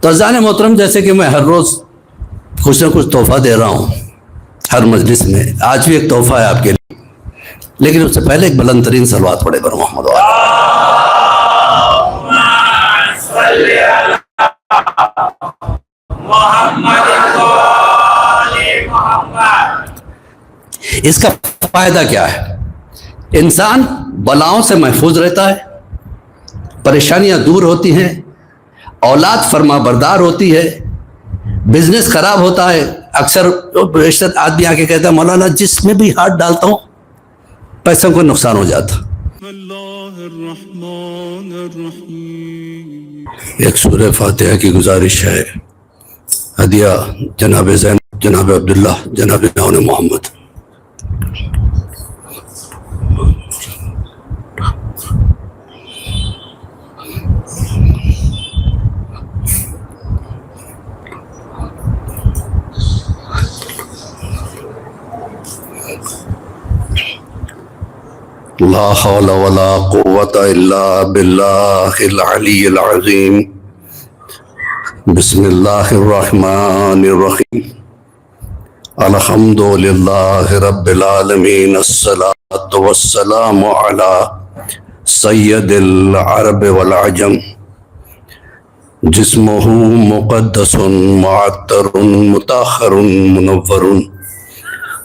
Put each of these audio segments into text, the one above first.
تو عزیزان محترم، جیسے کہ میں ہر روز کچھ نہ کچھ تحفہ دے رہا ہوں ہر مجلس میں، آج بھی ایک تحفہ ہے آپ کے لیے، لیکن اس سے پہلے ایک بلند ترین صلوات پڑھے بر محمد اس کا فائدہ کیا ہے؟ انسان بلاؤں سے محفوظ رہتا ہے، پریشانیاں دور ہوتی ہیں، اولاد فرما بردار ہوتی ہے، بزنس خراب ہوتا ہے۔ اکثر بیشتر آدمی آ کے کہتا ہے مولانا جس میں بھی ہاتھ ڈالتا ہوں پیسوں کو نقصان ہو جاتا۔ اللہ الرحمن الرحیم۔ ایک سورہ فاتحہ کی گزارش ہے، ہدیہ جناب زین، جناب عبداللہ، جناب نون محمد۔ لا حول ولا قوة الا باللہ العلی العظیم۔ بسم اللہ الرحمن الرحیم۔ الحمد للہ رب العالمین، الصلاة والسلام علی سید العرب والعجم، جسمہ مقدس معطر مطہر منور،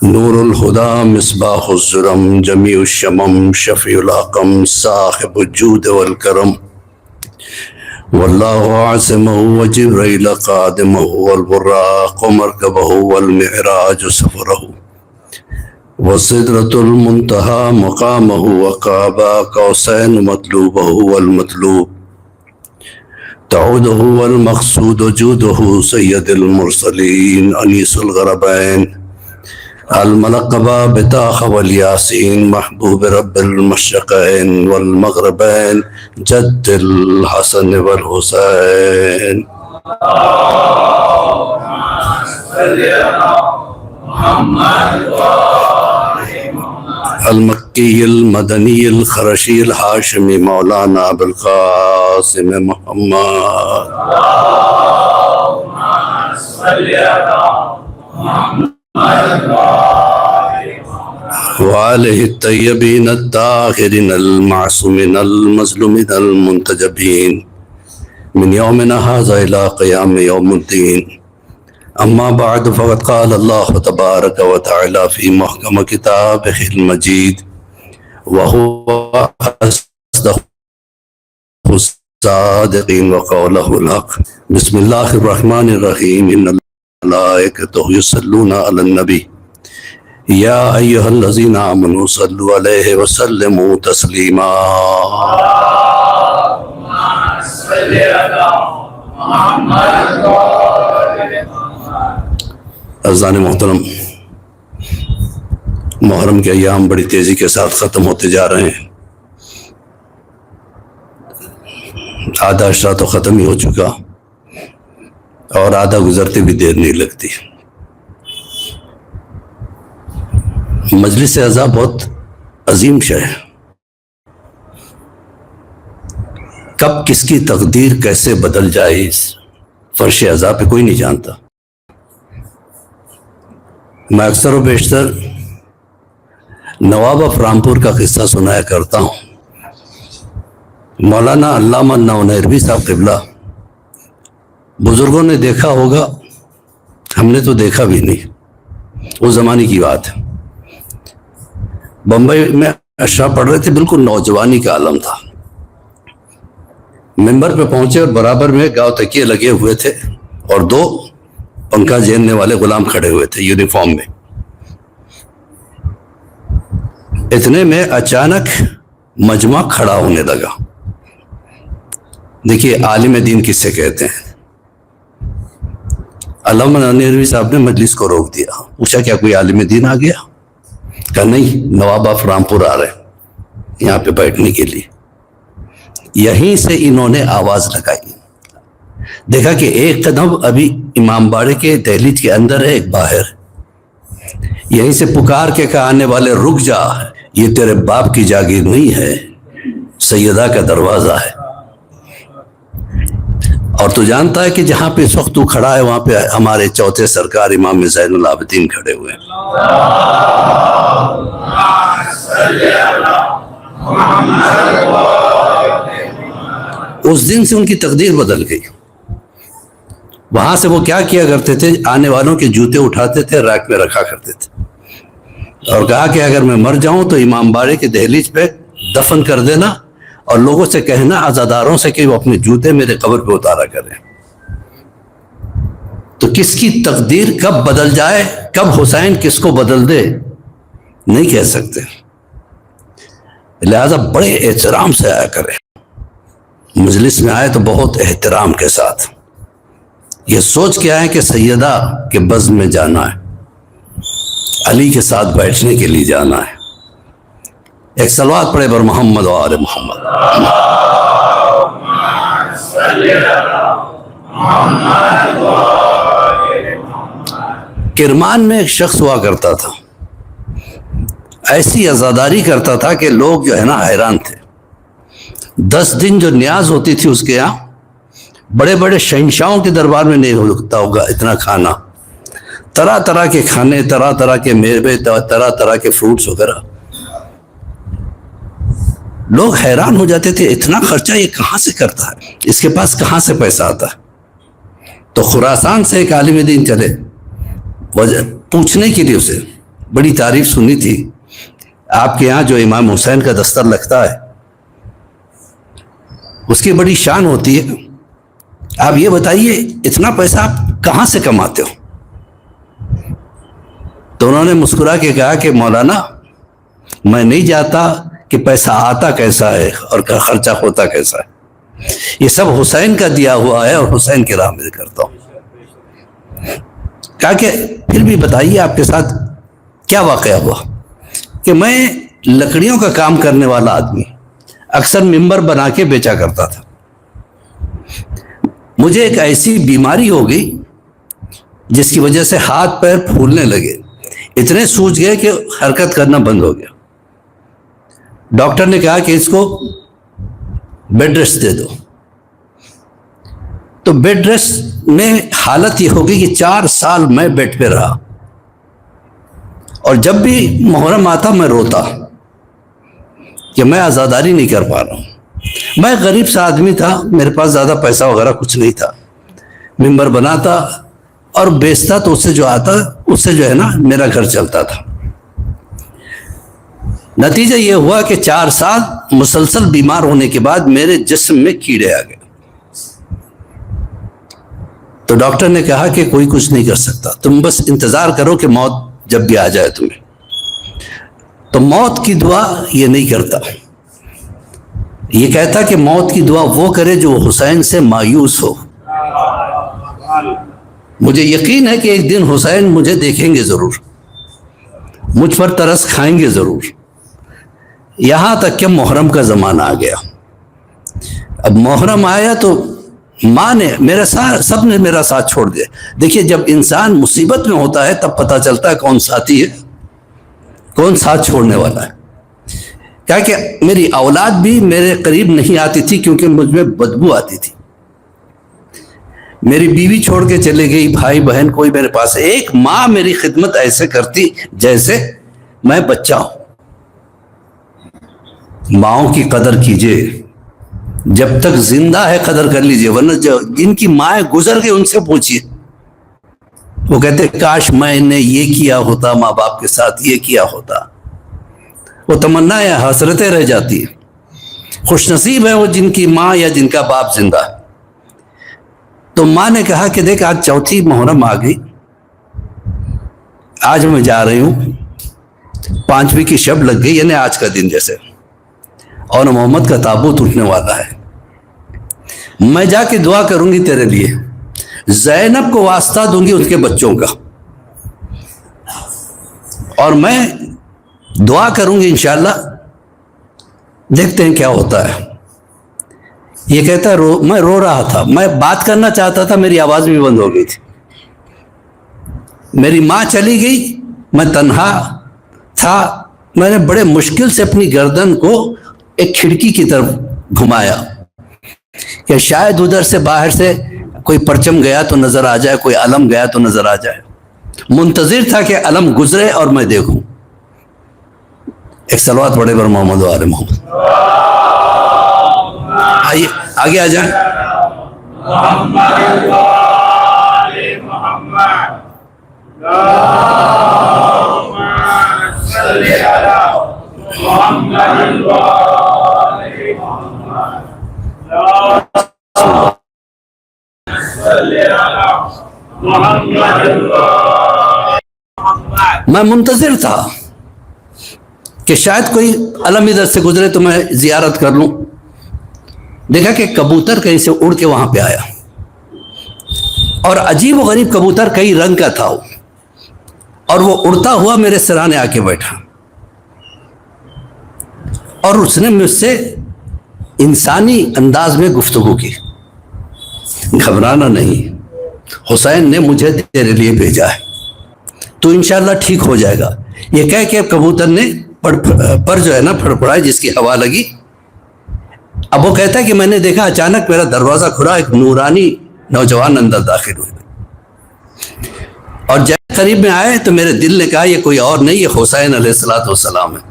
نور الہدی مصباح الظلم، جمیع الشمم شفیع الاقم، صاحب الجود والکرم، واللہ عاصمہ وجبریل قادمہ، والبراق مرکبہ، والمعراج سفرہ، وسدرۃ المنتہی مقامہ، وقاب قوسین مطلوبہ والمطلوب، تعودہ والمقصود جودہ، سید المرسلین انیس الغربین، الملقبہ بطاہ والیاسین، محبوب رب المشرقین والمغربین، جد الحسن والحسین۔ المکی المدنی الخرشی الحاشمی، مولانا ابوالقاسم محمد۔ وآلہ الطیبین الطاہرین المعصومین المظلومین المنتجبین، من یومنا ھذا الی قیام یوم الدین۔ اما بعد، فقد قال اللہ تبارک و تعالی فی محکم کتابہ المجید، وہو اصدق الصادقین وقولہ الحق۔ بسم اللہ الرحمن الرحیم۔ ان الملائکۃ یصلون علی النبی، یا ایہا الذین آمنوا صلوا علیہ وسلموا تسلیما۔ عزیزان محترم، محرم کے ایام بڑی تیزی کے ساتھ ختم ہوتے جا رہے ہیں۔ آدھا عشرہ تو ختم ہی ہو چکا، اور آدھا گزرتے بھی دیر نہیں لگتی۔ مجلس اعضاء بہت عظیم شے ہے، کب کس کی تقدیر کیسے بدل جائے اس فرش اعضاء پہ کوئی نہیں جانتا۔ میں اکثر و بیشتر نواب آف رامپور کا قصہ سنایا کرتا ہوں۔ مولانا علامہ نونیروی صاحب قبلہ، بزرگوں نے دیکھا ہوگا، ہم نے تو دیکھا بھی نہیں، اس زمانے کی بات ہے۔ بمبئی میں اشعار پڑھ رہے تھے، بالکل نوجوانی کا عالم تھا۔ ممبر پہ پہنچے اور برابر میں گاؤ تکیے لگے ہوئے تھے، اور دو پنکھا جیننے والے غلام کھڑے ہوئے تھے یونیفارم میں۔ اتنے میں اچانک مجمع کھڑا ہونے لگا۔ دیکھیے عالم دین کس سے کہتے ہیں۔ علامہ نونیروی صاحب نے مجلس کو روک دیا، پوچھا کیا کوئی عالم دین آ گیا؟ کہا نہیں، نواب آف رامپور آ رہے یہاں پہ بیٹھنے کے لیے۔ یہیں سے انہوں نے آواز لگائی، دیکھا کہ ایک قدم ابھی امام باڑے کے دہلیز کے اندر ہے، ایک باہر۔ یہیں سے پکار کے کہا آنے والے رک جا، یہ تیرے باپ کی جاگیر نہیں ہے، سیدہ کا دروازہ ہے۔ اور تو جانتا ہے کہ جہاں پہ اس وقت تو کھڑا ہے وہاں پہ ہمارے چوتھے سرکار امام زین العابدین کھڑے ہوئے ہیں. اس دن سے ان کی تقدیر بدل گئی. وہاں سے وہ کیا کیا کرتے تھے؟ آنے والوں کے جوتے اٹھاتے تھے، ریک میں رکھا کرتے تھے، اور کہا کہ اگر میں مر جاؤں تو امام باڑے کی دہلیز پہ دفن کر دینا، اور لوگوں سے کہنا عزاداروں سے کہ وہ اپنے جوتے میرے قبر پہ اتارا کریں. تو کس کی تقدیر کب بدل جائے، کب حسین کس کو بدل دے، نہیں کہہ سکتے. لہذا بڑے احترام سے آیا کریں. مجلس میں آئے تو بہت احترام کے ساتھ یہ سوچ کے آئے کہ سیدہ کے بزم میں جانا ہے، علی کے ساتھ بیٹھنے کے لیے جانا ہے. ایک صلوات پڑھے بر محمد و آل محمد. کرمان میں ایک شخص ہوا کرتا تھا، ایسی عزاداری کرتا تھا کہ لوگ جو ہے نا حیران تھے. 10 دن جو نیاز ہوتی تھی اس کے یہاں، بڑے بڑے شہنشاہوں کے دربار میں نہیں ہوتا ہوگا اتنا کھانا، طرح طرح کے کھانے، طرح طرح کے میوے، طرح طرح کے فروٹس وغیرہ. لوگ حیران ہو جاتے تھے اتنا خرچہ یہ کہاں سے کرتا ہے، اس کے پاس کہاں سے پیسہ آتا ہے. تو خراسان سے ایک عالم دین چلے پوچھنے کے لیے، اسے بڑی تعریف سنی تھی. آپ کے یہاں جو امام حسین کا دستر لگتا ہے اس کی بڑی شان ہوتی ہے، آپ یہ بتائیے اتنا پیسہ آپ کہاں سے کماتے ہو؟ تو انہوں نے مسکرا کے کہا کہ مولانا میں نہیں جانتا کہ پیسہ آتا کیسا ہے اور خرچہ ہوتا کیسا ہے، یہ سب حسین کا دیا ہوا ہے اور حسین کی راہ میں کرتا ہوں. کہا کہ پھر بھی بتائیے آپ کے ساتھ کیا واقعہ ہوا؟ کہ میں لکڑیوں کا کام کرنے والا آدمی، اکثر ممبر بنا کے بیچا کرتا تھا. مجھے ایک ایسی بیماری ہو گئی جس کی وجہ سے ہاتھ پیر پھولنے لگے، اتنے سوج گئے کہ حرکت کرنا بند ہو گیا. ڈاکٹر نے کہا کہ اس کو بیڈ ریسٹ دے دو. تو بیڈ ریسٹ میں حالت یہ ہو گئی کہ 4 سال میں بیڈ پہ رہا، اور جب بھی محرم آتا میں روتا کہ میں عزاداری نہیں کر پا رہا ہوں. میں غریب سا آدمی تھا، میرے پاس زیادہ پیسہ وغیرہ کچھ نہیں تھا. ممبر بناتا اور بیچتا تو اس سے جو آتا اس سے جو ہے نا میرا گھر چلتا تھا. نتیجہ یہ ہوا کہ 4 سال مسلسل بیمار ہونے کے بعد میرے جسم میں کیڑے آ گئے. تو ڈاکٹر نے کہا کہ کوئی کچھ نہیں کر سکتا، تم بس انتظار کرو کہ موت جب بھی آ جائے تمہیں. تو موت کی دعا یہ نہیں کرتا، یہ کہتا کہ موت کی دعا وہ کرے جو حسین سے مایوس ہو. مجھے یقین ہے کہ ایک دن حسین مجھے دیکھیں گے ضرور، مجھ پر ترس کھائیں گے ضرور. یہاں تک کہ محرم کا زمانہ آ گیا. اب محرم آیا تو ماں نے میرا ساتھ، سب نے میرا ساتھ چھوڑ دیا. دیکھیے جب انسان مصیبت میں ہوتا ہے تب پتہ چلتا ہے کون ساتھی ہے، کون ساتھ چھوڑنے والا ہے. کہا کہ میری اولاد بھی میرے قریب نہیں آتی تھی کیونکہ مجھ میں بدبو آتی تھی. میری بیوی چھوڑ کے چلے گئی، بھائی بہن کوئی میرے پاس. ایک ماں میری خدمت ایسے کرتی جیسے میں بچہ ہوں. ماؤں کی قدر کیجئے، جب تک زندہ ہے قدر کر لیجئے، ورنہ جن کی مائیں گزر گئی ان سے پوچھئے. وہ کہتے کاش میں نے یہ کیا ہوتا، ماں باپ کے ساتھ یہ کیا ہوتا. وہ تمنا یا حسرتیں رہ جاتی ہیں. خوش نصیب ہے وہ جن کی ماں یا جن کا باپ زندہ ہے. تو ماں نے کہا کہ دیکھ آج 4 محرم آ گئی، آج میں جا رہی ہوں، 5ویں کی شب لگ گئی، یعنی آج کا دن جیسے، اور محمد کا تابوت اٹھنے والا ہے. میں جا کے دعا کروں گی تیرے لیے، زینب کو واسطہ دوں گی ان کے بچوں کا، اور میں دعا کروں گی انشاءاللہ، دیکھتے ہیں کیا ہوتا ہے. یہ کہتا ہے میں رو رہا تھا، میں بات کرنا چاہتا تھا، میری آواز بھی بند ہو گئی تھی. میری ماں چلی گئی، میں تنہا تھا. میں نے بڑے مشکل سے اپنی گردن کو ایک کھڑکی کی طرف گھمایا کہ شاید ادھر سے باہر سے کوئی پرچم گیا تو نظر آ جائے، کوئی علم گیا تو نظر آ جائے. منتظر تھا کہ علم گزرے اور میں دیکھوں. ایک صلوات پڑھے پر محمد و آل محمد. آئیے آگے آ جائیں. میں منتظر تھا کہ شاید کوئی علم ادھر سے گزرے تو میں زیارت کر لوں. دیکھا کہ کبوتر کہیں سے اڑ کے وہاں پہ آیا، اور عجیب و غریب کبوتر کئی رنگ کا تھا، اور وہ اڑتا ہوا میرے سرانے آ کے بیٹھا، اور اس نے مجھ سے انسانی انداز میں گفتگو کی. گھبرانا نہیں، حسین نے مجھے تیرے لیے بھیجا ہے، تو انشاءاللہ ٹھیک ہو جائے گا. یہ کہہ کے کبوتر نے پر جو ہے نا پھڑپڑائی، جس کی ہوا لگی. اب وہ کہتا ہے کہ میں نے دیکھا اچانک میرا دروازہ کھلا، ایک نورانی نوجوان اندر داخل ہوئے، اور جب قریب میں آئے تو میرے دل نے کہا یہ کوئی اور نہیں، یہ حسین علیہ السلام ہے.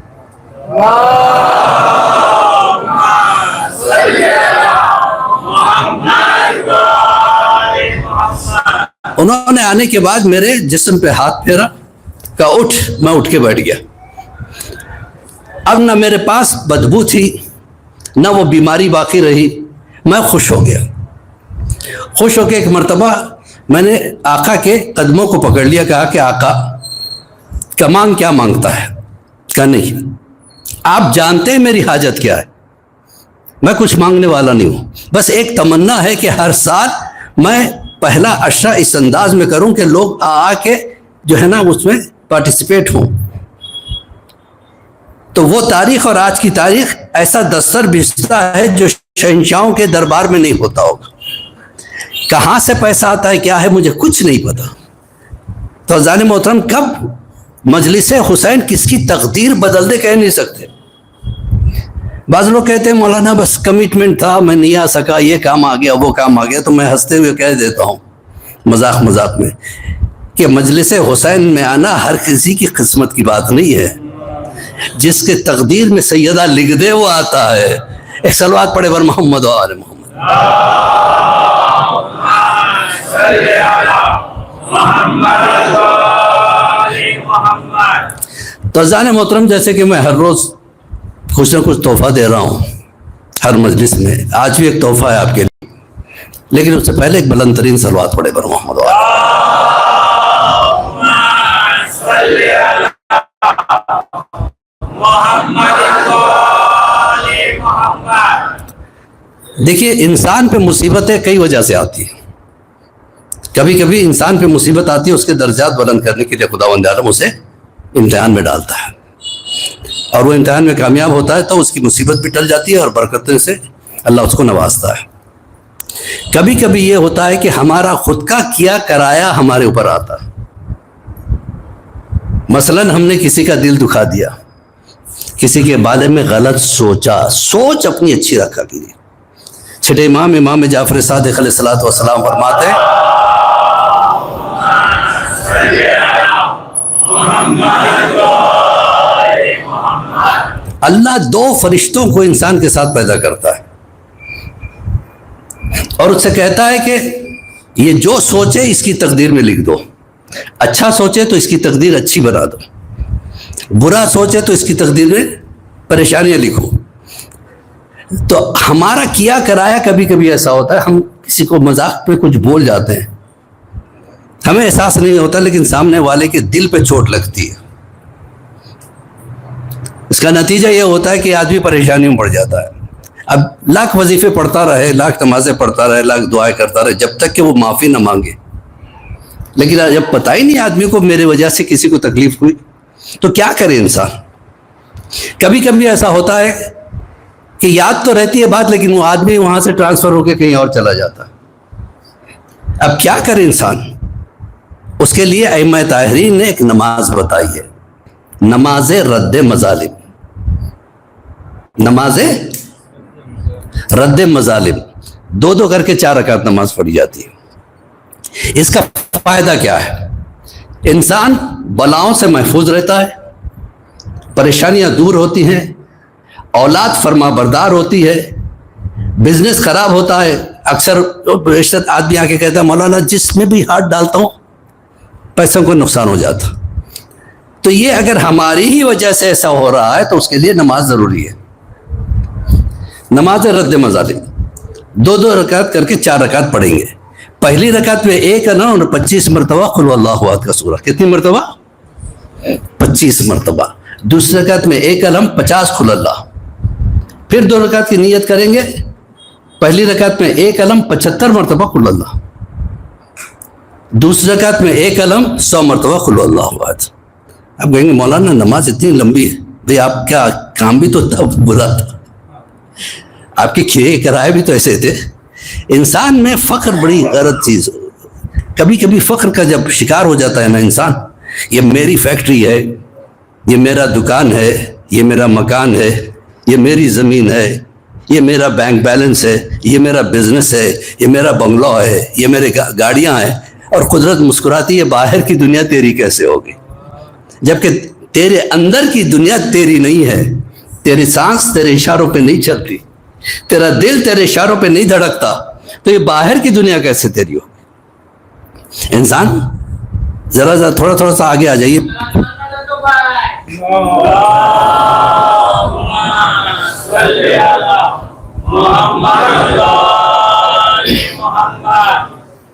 انہوں نے آنے کے بعد میرے جسم پہ ہاتھ پھیرا، کہا اٹھ. میں اٹھ کے بیٹھ گیا. اب نہ میرے پاس بدبو تھی نہ وہ بیماری باقی رہی. میں خوش ہو گیا. خوش ہو کے ایک مرتبہ میں نے آقا کے قدموں کو پکڑ لیا، کہا کہ آقا کمان کیا مانگتا ہے؟ کہا نہیں، آپ جانتے ہیں میری حاجت کیا ہے. میں کچھ مانگنے والا نہیں ہوں، بس ایک تمنا ہے کہ ہر سال میں پہلا عشرہ اس انداز میں کروں کہ لوگ آ کے جو ہے نا اس میں پارٹیسپیٹ ہوں. تو وہ تاریخ اور آج کی تاریخ ایسا دستر بھیجتا ہے جو شہنشاہوں کے دربار میں نہیں ہوتا ہوگا. کہاں سے پیسہ آتا ہے کیا ہے مجھے کچھ نہیں پتا. تو عزیزان محترم، کب مجلس حسین کس کی تقدیر بدل دے کہہ نہیں سکتے. بعض لوگ کہتے ہیں مولانا بس کمٹمنٹ تھا، میں نہیں آ سکا، یہ کام آ گیا وہ کام آ گیا. تو میں ہنستے ہوئے کہہ دیتا ہوں مذاق میں کہ مجلس حسین میں آنا ہر کسی کی قسمت کی بات نہیں ہے. جس کے تقدیر میں سیدہ لکھ دے وہ آتا ہے. ایک صلوات پڑھے بر محمد و آل محمد. تو عزیزان محترم، جیسے کہ میں ہر روز کچھ نہ کچھ تحفہ دے رہا ہوں ہر مجلس میں، آج بھی ایک تحفہ ہے آپ کے لیے، لیکن اس سے پہلے ایک بلند ترین صلوات پڑھے بر محمد و دیکھیے انسان پہ مصیبتیں کئی وجہ سے آتی ہیں. کبھی کبھی انسان پہ مصیبت آتی ہے، اس کے درجات بلند کرنے کے لیے خداوند عالم اسے امتحان میں ڈالتا ہے، اور وہ امتحان میں کامیاب ہوتا ہے تو اس کی مصیبت بھی ٹل جاتی ہے اور برکتیں سے اللہ اس کو نوازتا ہے. کبھی کبھی یہ ہوتا ہے کہ ہمارا خود کا کیا کرایا ہمارے اوپر آتا ہے. مثلاً ہم نے کسی کا دل دکھا دیا، کسی کے بارے میں غلط سوچا، سوچ اپنی اچھی رکھا کیجیے. چھٹے امام جعفر صادق علیہ السلام فرماتے ہیں اللہ دو فرشتوں کو انسان کے ساتھ پیدا کرتا ہے اور اس سے کہتا ہے کہ یہ جو سوچے اس کی تقدیر میں لکھ دو. اچھا سوچے تو اس کی تقدیر اچھی بنا دو، برا سوچے تو اس کی تقدیر میں پریشانیاں لکھو. تو ہمارا کیا کرایا کبھی کبھی ایسا ہوتا ہے، ہم کسی کو مذاق پہ کچھ بول جاتے ہیں، ہمیں احساس نہیں ہوتا لیکن سامنے والے کے دل پہ چوٹ لگتی ہے. اس کا نتیجہ یہ ہوتا ہے کہ آدمی پریشانی میں پڑ جاتا ہے. اب لاکھ وظیفے پڑھتا رہے، لاکھ نمازیں پڑھتا رہے، لاکھ دعائیں کرتا رہے، جب تک کہ وہ معافی نہ مانگے، لیکن جب پتہ ہی نہیں آدمی کو میرے وجہ سے کسی کو تکلیف ہوئی تو کیا کرے انسان. کبھی کبھی ایسا ہوتا ہے کہ یاد تو رہتی ہے بات لیکن وہ آدمی وہاں سے ٹرانسفر ہو کے کہیں اور چلا جاتا ہے. اب کیا کرے انسان. اس کے لیے ائمہ طاہرین نے ایک نماز بتائی ہے، نماز رد مظالم. نماز رد مظالم دو کر کے 4 رکعت نماز پڑھی جاتی ہے. اس کا فائدہ کیا ہے؟ انسان بلاؤں سے محفوظ رہتا ہے، پریشانیاں دور ہوتی ہیں، اولاد فرما بردار ہوتی ہے، بزنس خراب ہوتا ہے۔ اکثر بیشتر آدمی آ کے کہتا ہے مولانا جس میں بھی ہاتھ ڈالتا ہوں پیسوں کو نقصان ہو جاتا۔ تو یہ اگر ہماری ہی وجہ سے ایسا ہو رہا ہے تو اس کے لیے نماز ضروری ہے۔ نماز رد مظالم 2 رکعت کر کے 4 رکعت پڑھیں گے۔ پہلی رکعت میں 1 انا اور 25 مرتبہ قل اللہ احد کا سورہ۔ کتنی مرتبہ؟ 25 مرتبہ۔ دوسری رکعت میں 1 علم 50 قل اللہ۔ پھر 2 رکعت کی نیت کریں گے۔ پہلی رکعت میں 1 علم 75 مرتبہ قل اللہ، دوسری رکعت میں 1 علم 100 مرتبہ قل اللہ احد۔ اب کہیں گے مولانا نماز اتنی لمبی ہے، بھئی آپ کیا کام بھی تو تب برا تھا، آپ کے کھیے کرائے بھی تو ایسے تھے۔ انسان میں فخر بڑی غلط چیز ہے۔ کبھی کبھی فخر کا جب شکار ہو جاتا ہے نا انسان، یہ میری فیکٹری ہے، یہ میرا دکان ہے، یہ میرا مکان ہے، یہ میری زمین ہے، یہ میرا بینک بیلنس ہے، یہ میرا بزنس ہے، یہ میرا بنگلو ہے، یہ میرے گاڑیاں ہیں، اور قدرت مسکراتی ہے باہر کی دنیا تیری کیسے ہوگی؟ جبکہ تیرے اندر کی دنیا تیری نہیں ہے۔ تیری سانس تیرے اشاروں پہ نہیں چلتی، تیرا دل تیرے اشاروں پہ نہیں دھڑکتا، تو یہ باہر کی دنیا کیسے تیری ہوگی؟ انسان ذرا تھوڑا سا آگے آ جائیے۔ محمد